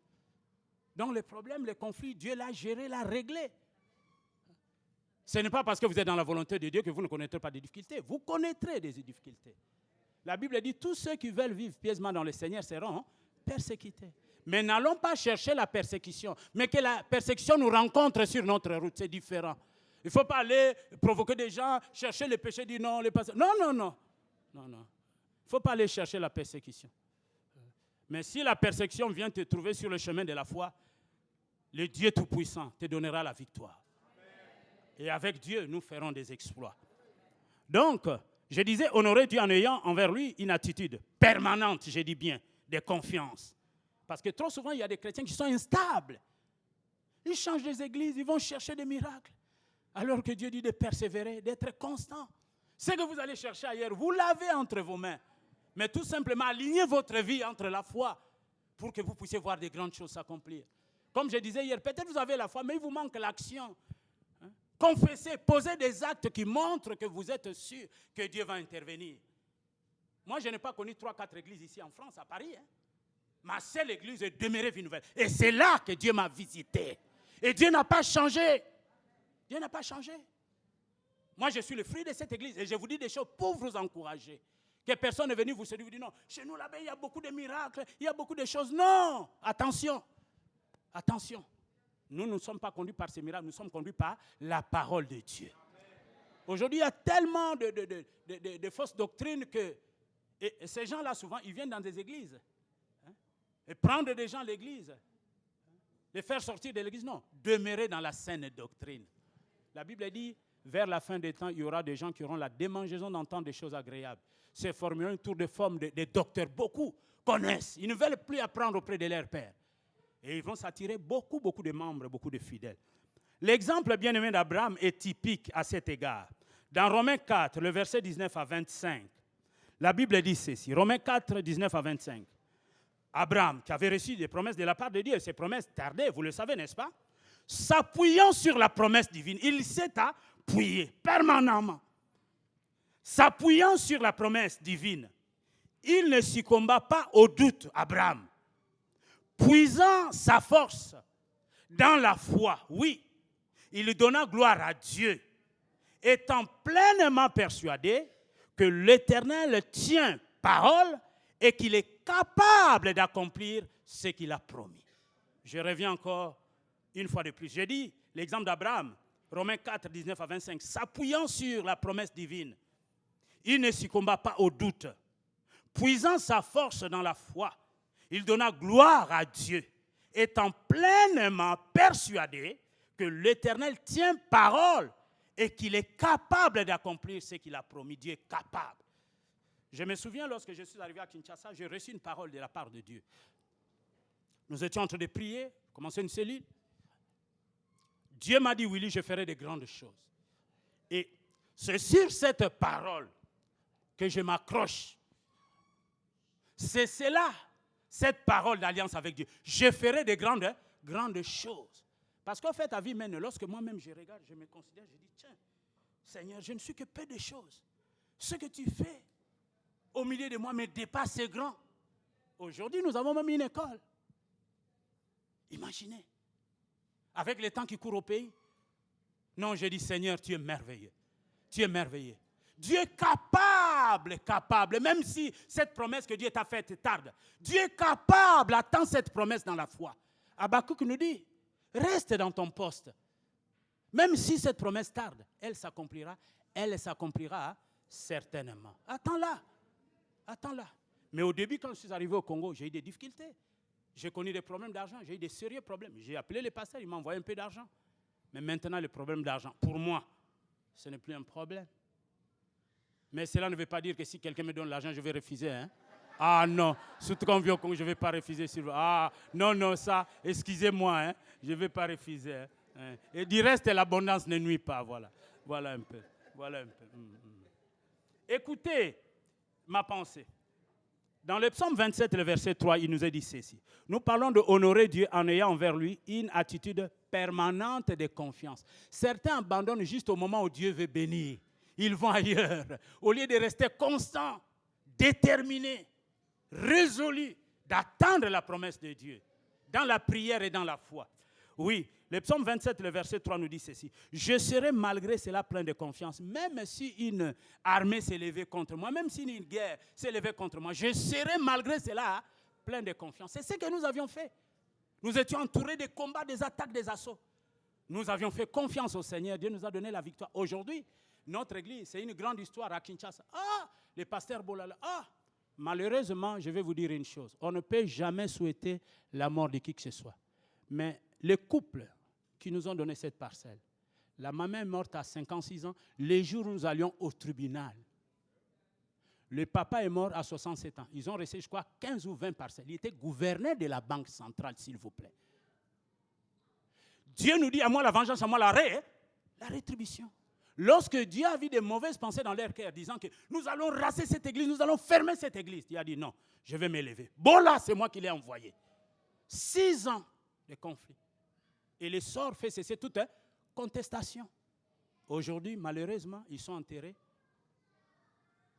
Donc les problèmes, les conflits, Dieu l'a géré, l'a réglé. Ce n'est pas parce que vous êtes dans la volonté de Dieu que vous ne connaîtrez pas des difficultés. Vous connaîtrez des difficultés. La Bible dit, tous ceux qui veulent vivre pieusement dans le Seigneur seront persécutés. Mais n'allons pas chercher la persécution, mais que la persécution nous rencontre sur notre route, c'est différent. Il ne faut pas aller provoquer des gens, chercher le péché, dire non, les péchés. Non. Il ne faut pas aller chercher la persécution. Mais si la persécution vient te trouver sur le chemin de la foi, le Dieu Tout-Puissant te donnera la victoire. Et avec Dieu, nous ferons des exploits. Donc, je disais, honorer Dieu en ayant envers lui une attitude permanente, je dis bien, de confiance. Parce que trop souvent, il y a des chrétiens qui sont instables. Ils changent des églises, ils vont chercher des miracles. Alors que Dieu dit de persévérer, d'être constant. Ce que vous allez chercher ailleurs, vous l'avez entre vos mains. Mais tout simplement, alignez votre vie entre la foi pour que vous puissiez voir des grandes choses s'accomplir. Comme je disais hier, peut-être vous avez la foi, mais il vous manque l'action. Confessez, posez des actes qui montrent que vous êtes sûr que Dieu va intervenir. Moi, je n'ai pas connu 3-4 églises ici en France, à Paris. Ma seule église est demeurée Vie Nouvelle. Et c'est là que Dieu m'a visité. Et Dieu n'a pas changé. Dieu n'a pas changé. Moi, je suis le fruit de cette église. Et je vous dis des choses pour vous encourager. Que personne n'est venu vous séduire, vous dire non, chez nous là-bas, il y a beaucoup de miracles, il y a beaucoup de choses. Non, attention. Attention. Nous ne sommes pas conduits par ces miracles, nous sommes conduits par la parole de Dieu. Aujourd'hui, il y a tellement de fausses doctrines que et ces gens-là, souvent, ils viennent dans des églises. Et prendre des gens à l'église, les faire sortir de l'église, non. Demeurer dans la saine doctrine. La Bible dit, vers la fin des temps, il y aura des gens qui auront la démangeaison d'entendre des choses agréables. Se formeront autour de formes des docteurs. Beaucoup connaissent. Ils ne veulent plus apprendre auprès de leur père. Et ils vont s'attirer beaucoup de membres, beaucoup de fidèles. L'exemple bien-aimé d'Abraham est typique à cet égard. Dans Romains 4, le verset 19 à 25, la Bible dit ceci. Romains 4, 19 à 25. Abraham, qui avait reçu des promesses de la part de Dieu, et ces promesses tardaient, vous le savez, n'est-ce pas? S'appuyant sur la promesse divine, il s'est appuyé permanemment. S'appuyant sur la promesse divine, il ne succomba pas au doute, Abraham. Puisant sa force dans la foi, oui, il donna gloire à Dieu, étant pleinement persuadé que l'Éternel tient parole et qu'il est capable d'accomplir ce qu'il a promis. Je reviens encore une fois de plus. J'ai dit l'exemple d'Abraham, Romains 4, 19 à 25, s'appuyant sur la promesse divine, il ne succomba pas au doute. Puisant sa force dans la foi, il donna gloire à Dieu, étant pleinement persuadé que l'Éternel tient parole et qu'il est capable d'accomplir ce qu'il a promis. Dieu est capable. Je me souviens, lorsque je suis arrivé à Kinshasa, j'ai reçu une parole de la part de Dieu. Nous étions en train de prier, commencer une cellule. Dieu m'a dit, Willy, je ferai de grandes choses. Et c'est sur cette parole que je m'accroche. C'est cela, cette parole d'alliance avec Dieu. Je ferai de grandes choses. Parce qu'en fait, à vie humaine, lorsque moi-même je regarde, je me considère, je dis, tiens, Seigneur, je ne suis que peu de choses. Ce que tu fais au milieu de moi me dépasse, c'est grand. Aujourd'hui, nous avons même une école. Imaginez. Avec les temps qui courent au pays. Non, je dis, Seigneur, tu es merveilleux. Tu es merveilleux. Dieu est capable, même si cette promesse que Dieu t'a faite tarde. Dieu est capable, attends cette promesse dans la foi. Habakkuk nous dit, reste dans ton poste. Même si cette promesse tarde, elle s'accomplira certainement. Attends-la. Mais au début, quand je suis arrivé au Congo, j'ai eu des difficultés. J'ai connu des problèmes d'argent, j'ai eu des sérieux problèmes. J'ai appelé les pasteurs, ils m'ont envoyé un peu d'argent. Mais maintenant, le problème d'argent, pour moi, ce n'est plus un problème. Mais cela ne veut pas dire que si quelqu'un me donne l'argent, je vais refuser. Hein? Ah non, surtout quand on vient au Congo, je ne vais pas refuser. Ah non, ça, excusez-moi, hein? Je ne vais pas refuser. Hein? Et du reste, l'abondance ne nuit pas. Voilà un peu. Écoutez ma pensée. Dans le psaume 27, le verset 3, il nous est dit ceci. Nous parlons de honorer Dieu en ayant envers lui une attitude permanente de confiance. Certains abandonnent juste au moment où Dieu veut bénir. Ils vont ailleurs. Au lieu de rester constants, déterminés, résolus d'attendre la promesse de Dieu, dans la prière et dans la foi. Oui, le psaume 27, le verset 3 nous dit ceci. Je serai malgré cela plein de confiance, même si une armée s'est levée contre moi, même si une guerre s'est levée contre moi, je serai malgré cela plein de confiance. C'est ce que nous avions fait. Nous étions entourés des combats, des attaques, des assauts. Nous avions fait confiance au Seigneur. Dieu nous a donné la victoire. Aujourd'hui, notre église, c'est une grande histoire à Kinshasa. Ah, les pasteurs Bolala. Ah, malheureusement, je vais vous dire une chose. On ne peut jamais souhaiter la mort de qui que ce soit. Mais les couples qui nous ont donné cette parcelle, la maman est morte à 56 ans, les jours où nous allions au tribunal. Le papa est mort à 67 ans. Ils ont resté, je crois, 15 ou 20 parcelles. Il était gouverneur de la banque centrale, s'il vous plaît. Dieu nous dit, à moi la vengeance, à moi la rétribution. Lorsque Dieu a vu des mauvaises pensées dans leur cœur, disant que nous allons raser cette église, nous allons fermer cette église, Dieu a dit non, je vais m'élever. Bon là, c'est moi qui l'ai envoyé. 6 ans de conflit. Et le sort fait cesser toute contestation. Aujourd'hui, malheureusement, ils sont enterrés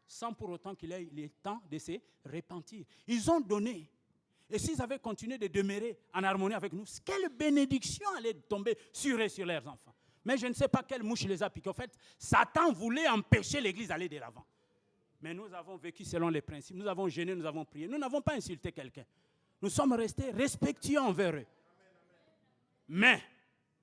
sans pour autant qu'il ait le temps de se repentir. Ils ont donné. Et s'ils avaient continué de demeurer en harmonie avec nous, quelle bénédiction allait tomber sur eux et sur leurs enfants. Mais je ne sais pas quelle mouche les a piqués. En fait, Satan voulait empêcher l'Église d'aller de l'avant. Mais nous avons vécu selon les principes. Nous avons jeûné, nous avons prié. Nous n'avons pas insulté quelqu'un. Nous sommes restés respectueux envers eux. Mais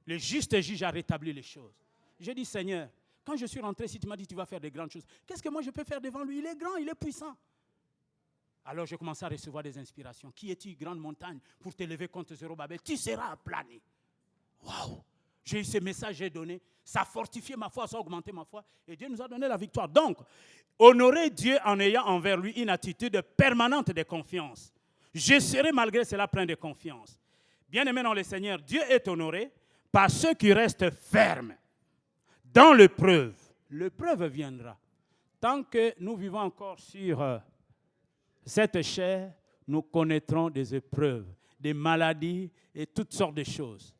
le juste juge a rétabli les choses. J'ai dit, Seigneur, quand je suis rentré, si tu m'as dit tu vas faire des grandes choses, qu'est-ce que moi je peux faire devant lui? Il est grand, il est puissant. Alors j'ai commencé à recevoir des inspirations. Qui es-tu, grande montagne, pour t'élever contre Zérobabel? Tu seras aplani. Waouh! J'ai eu ce message, j'ai donné. Ça a fortifié ma foi, ça a augmenté ma foi. Et Dieu nous a donné la victoire. Donc, honorer Dieu en ayant envers lui une attitude permanente de confiance. Je serai malgré cela plein de confiance. Bien-aimé dans le Seigneur, Dieu est honoré par ceux qui restent fermes dans l'épreuve. L'épreuve viendra. Tant que nous vivons encore sur cette chair, nous connaîtrons des épreuves, des maladies et toutes sortes de choses.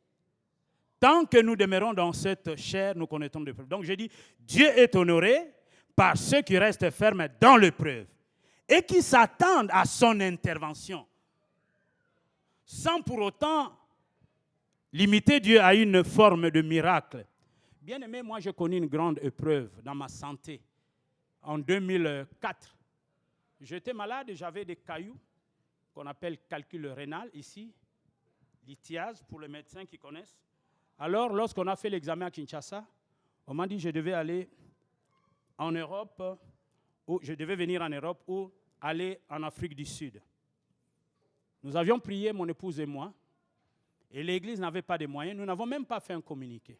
Tant que nous demeurons dans cette chair, nous connaîtrons des épreuves. Donc je dis, Dieu est honoré par ceux qui restent fermes dans l'épreuve et qui s'attendent à son intervention, sans pour autant limiter Dieu à une forme de miracle. Bien aimé, moi j'ai connu une grande épreuve dans ma santé. En 2004, j'étais malade et j'avais des cailloux qu'on appelle calcul rénal ici, lithiase pour les médecins qui connaissent. Alors, lorsqu'on a fait l'examen à Kinshasa, on m'a dit que je devais aller en Europe, ou je devais venir en Europe ou aller en Afrique du Sud. Nous avions prié, mon épouse et moi, et l'Église n'avait pas de moyens. Nous n'avons même pas fait un communiqué.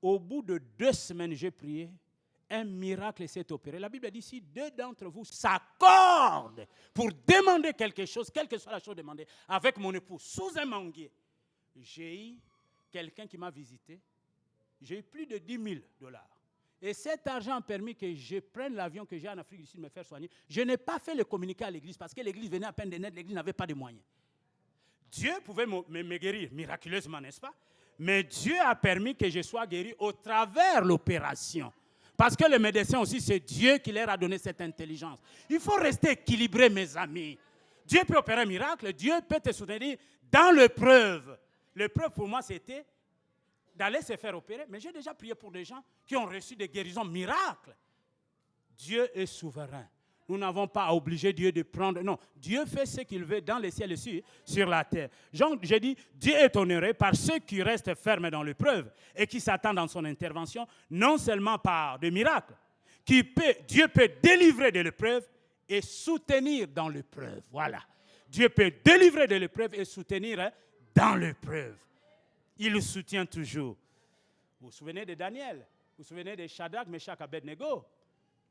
Au bout de 2 semaines, j'ai prié, un miracle s'est opéré. La Bible dit, si 2 d'entre vous s'accordent pour demander quelque chose, quelle que soit la chose demandée, avec mon épouse, sous un manguier, j'ai eu quelqu'un qui m'a visité, j'ai eu plus de 10 000 $. Et cet argent a permis que je prenne l'avion que j'ai en Afrique du Sud me faire soigner. Je n'ai pas fait le communiqué à l'église parce que l'église venait à peine de naître, l'église n'avait pas de moyens. Dieu pouvait me guérir miraculeusement, n'est-ce pas? Mais Dieu a permis que je sois guéri au travers l'opération. Parce que les médecins aussi, c'est Dieu qui leur a donné cette intelligence. Il faut rester équilibré, mes amis. Dieu peut opérer un miracle, Dieu peut te soutenir dans l'épreuve. L'épreuve pour moi, c'était d'aller se faire opérer. Mais j'ai déjà prié pour des gens qui ont reçu des guérisons miracles. Dieu est souverain. Nous n'avons pas à obliger Dieu de prendre. Non, Dieu fait ce qu'il veut dans les ciels et sur la terre. J'ai dit, Dieu est honoré par ceux qui restent fermes dans l'épreuve et qui s'attendent dans son intervention, non seulement par des miracles. Dieu peut délivrer de l'épreuve et soutenir dans l'épreuve. Voilà. Dieu peut délivrer de l'épreuve et soutenir dans l'épreuve. Il le soutient toujours. Vous vous souvenez de Daniel? Vous vous souvenez de Shadrach, Meshach, Abednego?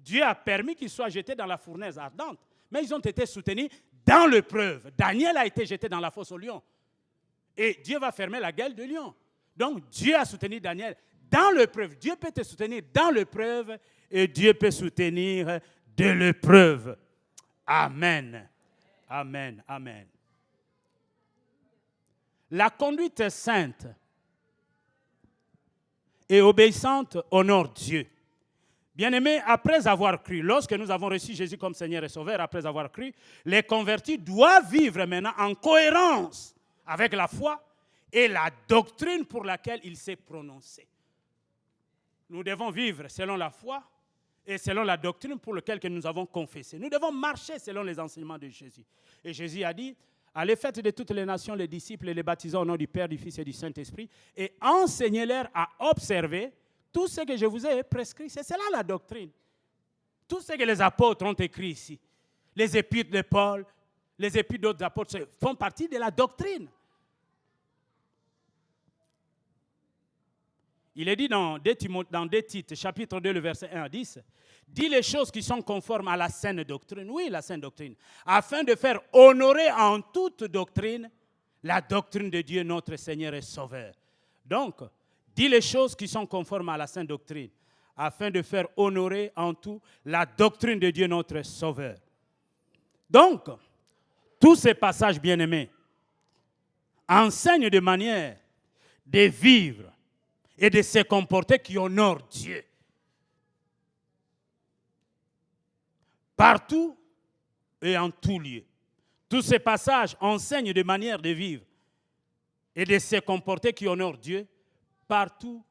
Dieu a permis qu'ils soient jetés dans la fournaise ardente. Mais ils ont été soutenus dans l'épreuve. Daniel a été jeté dans la fosse au lion. Et Dieu va fermer la gueule de lion. Donc Dieu a soutenu Daniel dans l'épreuve. Dieu peut te soutenir dans l'épreuve et Dieu peut soutenir de l'épreuve. Amen. Amen. Amen. La conduite sainte et obéissante honore Dieu. Bien-aimés, après avoir cru, lorsque nous avons reçu Jésus comme Seigneur et Sauveur, après avoir cru, les convertis doivent vivre maintenant en cohérence avec la foi et la doctrine pour laquelle il s'est prononcé. Nous devons vivre selon la foi et selon la doctrine pour laquelle nous avons confessé. Nous devons marcher selon les enseignements de Jésus. Et Jésus a dit, allez faites de toutes les nations les disciples et les baptisez au nom du Père, du Fils et du Saint-Esprit et enseignez-leur à observer tout ce que je vous ai prescrit. C'est cela la doctrine. Tout ce que les apôtres ont écrit ici, les épîtres de Paul, les épîtres d'autres apôtres font partie de la doctrine. Il est dit dans 2 Titres, chapitre 2, le verset 1 à 10, « Dis les choses qui sont conformes à la saine doctrine. » Oui, la saine doctrine. « Afin de faire honorer en toute doctrine la doctrine de Dieu, notre Seigneur et Sauveur. » Donc, dis les choses qui sont conformes à la saine doctrine, afin de faire honorer en tout la doctrine de Dieu, notre Sauveur. Donc, tous ces passages bien-aimés enseignent de manière de vivre et de se comporter qui honore Dieu. Partout et en tout lieu. Tous ces passages enseignent de manière de vivre et de se comporter qui honore Dieu partout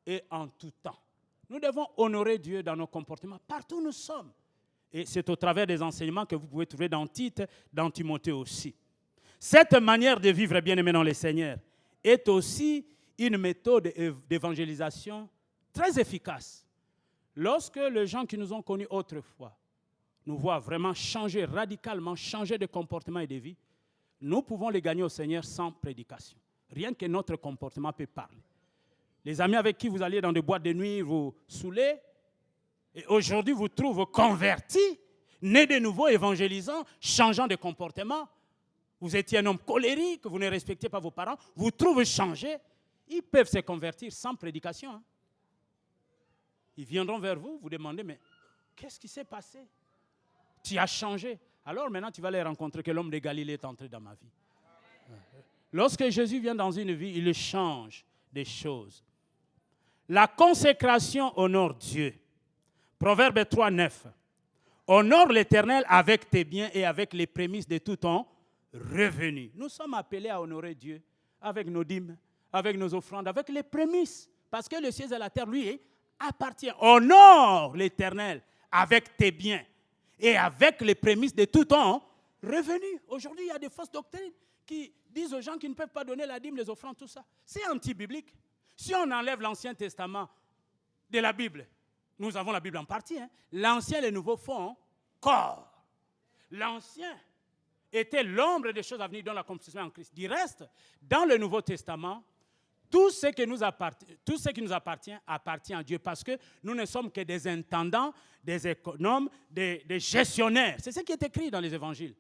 et en tout temps. Nous devons honorer Dieu dans nos comportements partout où nous sommes. Et c'est au travers des enseignements que vous pouvez trouver dans Tite, dans Timothée aussi. Cette manière de vivre, bien-aimés dans le Seigneur, est aussi une méthode d'évangélisation très efficace. Lorsque les gens qui nous ont connus autrefois nous voient vraiment changer radicalement, changer de comportement et de vie, nous pouvons les gagner au Seigneur sans prédication. Rien que notre comportement peut parler. Les amis avec qui vous alliez dans des boîtes de nuit vous saoulez, et aujourd'hui vous trouvent convertis, nés de nouveau, évangélisants, changeant de comportement. Vous étiez un homme colérique, vous ne respectiez pas vos parents, vous trouvent changé. Ils peuvent se convertir sans prédication. Hein. Ils viendront vers vous, vous demandez, mais qu'est-ce qui s'est passé? Tu as changé. Alors maintenant, tu vas les rencontrer que l'homme de Galilée est entré dans ma vie. Lorsque Jésus vient dans une vie, il change des choses. La consécration honore Dieu. Proverbe 3, 9. Honore l'Éternel avec tes biens et avec les prémices de tout ton revenu. Nous sommes appelés à honorer Dieu avec nos dîmes, avec nos offrandes, avec les prémices. Parce que le ciel et la terre, lui, appartient. Honore l'Éternel avec tes biens et avec les prémices de tout ton revenu. Aujourd'hui, il y a des fausses doctrines qui disent aux gens qui ne peuvent pas donner la dîme, les offrandes, tout ça. C'est anti-biblique. Si on enlève l'Ancien Testament de la Bible, nous avons la Bible en partie, hein, l'Ancien et le Nouveau font corps. L'Ancien était l'ombre des choses à venir dans la compétition en Christ. Du reste, dans le Nouveau Testament, tout ce qui nous appartient appartient à Dieu parce que nous ne sommes que des intendants, des économes, des gestionnaires. C'est ce qui est écrit dans les évangiles.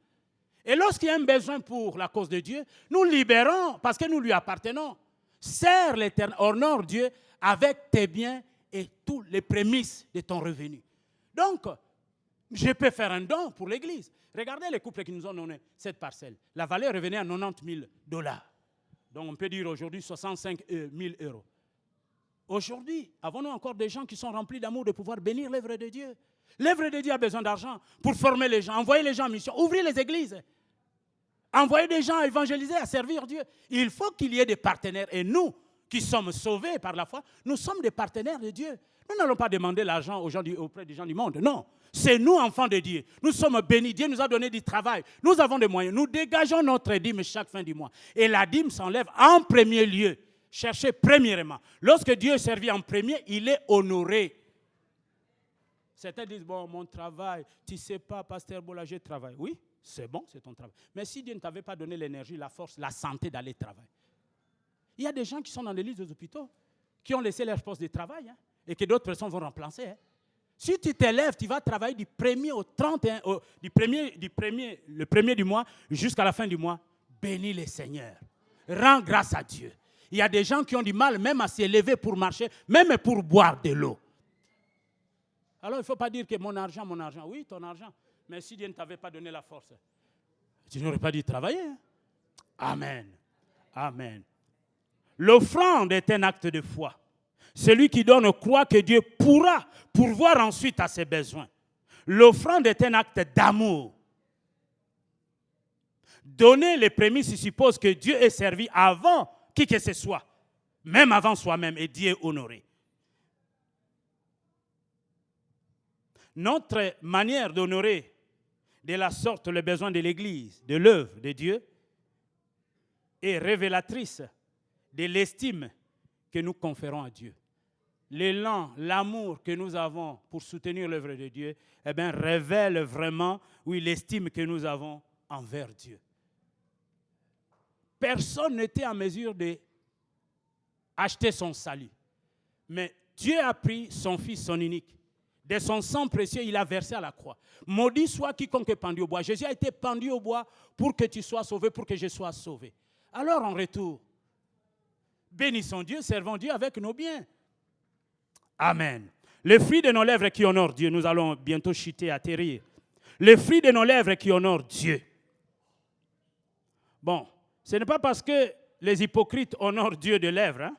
Et lorsqu'il y a un besoin pour la cause de Dieu, nous libérons parce que nous lui appartenons. Sers l'Éternel, honore Dieu avec tes biens et tous les prémices de ton revenu. Donc, je peux faire un don pour l'Église. Regardez les couples qui nous ont donné cette parcelle. La valeur revenait à $90 000. Donc, on peut dire aujourd'hui 65 000 euros. Aujourd'hui, avons-nous encore des gens qui sont remplis d'amour de pouvoir bénir l'œuvre de Dieu? L'œuvre de Dieu a besoin d'argent pour former les gens, envoyer les gens en mission, ouvrir les églises, envoyer des gens à évangéliser, à servir Dieu. Il faut qu'il y ait des partenaires. Et nous, qui sommes sauvés par la foi, nous sommes des partenaires de Dieu. Nous n'allons pas demander l'argent auprès des gens du monde. Non, c'est nous, enfants de Dieu. Nous sommes bénis. Dieu nous a donné du travail. Nous avons des moyens. Nous dégageons notre dîme chaque fin du mois. Et la dîme s'enlève en premier lieu. Cherchez premièrement. Lorsque Dieu est servi en premier, il est honoré. Certains disent, bon, mon travail, tu ne sais pas, pasteur Bola, je travaille. Oui, c'est bon, c'est ton travail. Mais si Dieu ne t'avait pas donné l'énergie, la force, la santé d'aller travailler. Il y a des gens qui sont dans les lits des hôpitaux, qui ont laissé leur poste de travail, hein, et que d'autres personnes vont remplacer. Hein. Si tu t'élèves, tu vas travailler du 1er au 31, le premier du mois jusqu'à la fin du mois. Bénis le Seigneur. Rends grâce à Dieu. Il y a des gens qui ont du mal même à s'élever pour marcher, même pour boire de l'eau. Alors, il ne faut pas dire que mon argent. Oui, ton argent. Mais si Dieu ne t'avait pas donné la force, tu n'aurais pas dû travailler. Hein? Amen. Amen. L'offrande est un acte de foi. Celui qui donne croit que Dieu pourra pourvoir ensuite à ses besoins. L'offrande est un acte d'amour. Donner les prémices suppose que Dieu est servi avant qui que ce soit, même avant soi-même, et Dieu est honoré. Notre manière d'honorer de la sorte les besoins de l'Église, de l'œuvre de Dieu, est révélatrice de l'estime que nous conférons à Dieu. L'élan, l'amour que nous avons pour soutenir l'œuvre de Dieu, révèle vraiment, oui, l'estime que nous avons envers Dieu. Personne n'était en mesure d'acheter son salut. Mais Dieu a pris son Fils, son unique. De son sang précieux, il a versé à la croix. Maudit soit quiconque est pendu au bois. Jésus a été pendu au bois pour que tu sois sauvé, pour que je sois sauvé. Alors en retour, bénissons Dieu, servons Dieu avec nos biens. Amen. Le fruit de nos lèvres qui honore Dieu, nous allons bientôt chuter, atterrir. Le fruit de nos lèvres qui honore Dieu. Bon, ce n'est pas parce que les hypocrites honorent Dieu de lèvres,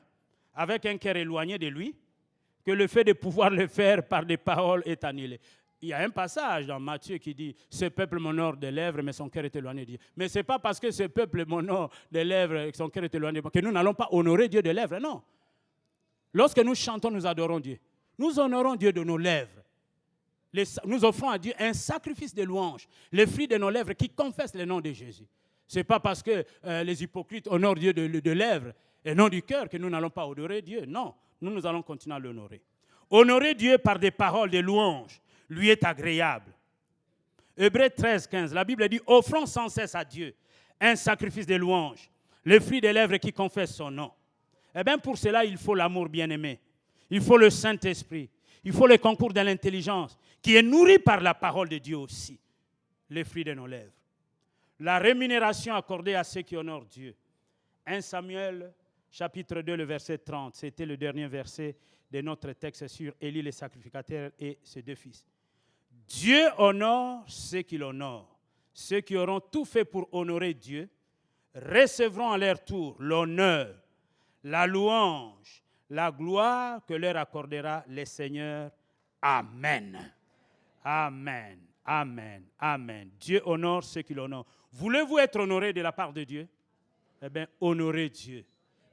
avec un cœur éloigné de lui, que le fait de pouvoir le faire par des paroles est annulé. Il y a un passage dans Matthieu qui dit « Ce peuple m'honore des lèvres, mais son cœur est éloigné de Dieu. » Mais ce n'est pas parce que ce peuple m'honore des lèvres et son cœur est éloigné de Dieu que nous n'allons pas honorer Dieu de lèvres, non. Lorsque nous chantons, nous adorons Dieu. Nous honorons Dieu de nos lèvres. Nous offrons à Dieu un sacrifice de louange, le fruit de nos lèvres qui confesse le nom de Jésus. Ce n'est pas parce que les hypocrites honorent Dieu de lèvres et non du cœur que nous n'allons pas honorer Dieu. Non, nous allons continuer à l'honorer. Honorer Dieu par des paroles de louange lui est agréable. Hébreux 13, 15, la Bible dit « Offrons sans cesse à Dieu un sacrifice de louange, le fruit des lèvres qui confesse son nom. » Eh bien, pour cela, il faut l'amour bien-aimé. Il faut le Saint-Esprit. Il faut le concours de l'intelligence qui est nourri par la parole de Dieu aussi. Les fruits de nos lèvres. La rémunération accordée à ceux qui honorent Dieu. 1 Samuel, chapitre 2, le verset 30. C'était le dernier verset de notre texte sur Élie le sacrificateur et ses deux fils. Dieu honore ceux qui l'honorent. Ceux qui auront tout fait pour honorer Dieu recevront à leur tour l'honneur, la louange, la gloire que leur accordera le Seigneur. Amen. Amen. Amen. Amen. Dieu honore ceux qui l'honorent. Voulez-vous être honoré de la part de Dieu? Eh bien, honorez Dieu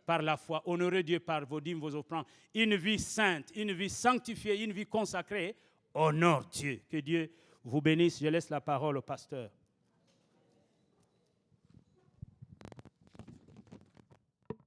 par la foi. Honorez Dieu par vos dîmes, vos offrandes. Une vie sainte, une vie sanctifiée, une vie consacrée. Honore Dieu. Que Dieu vous bénisse. Je laisse la parole au pasteur.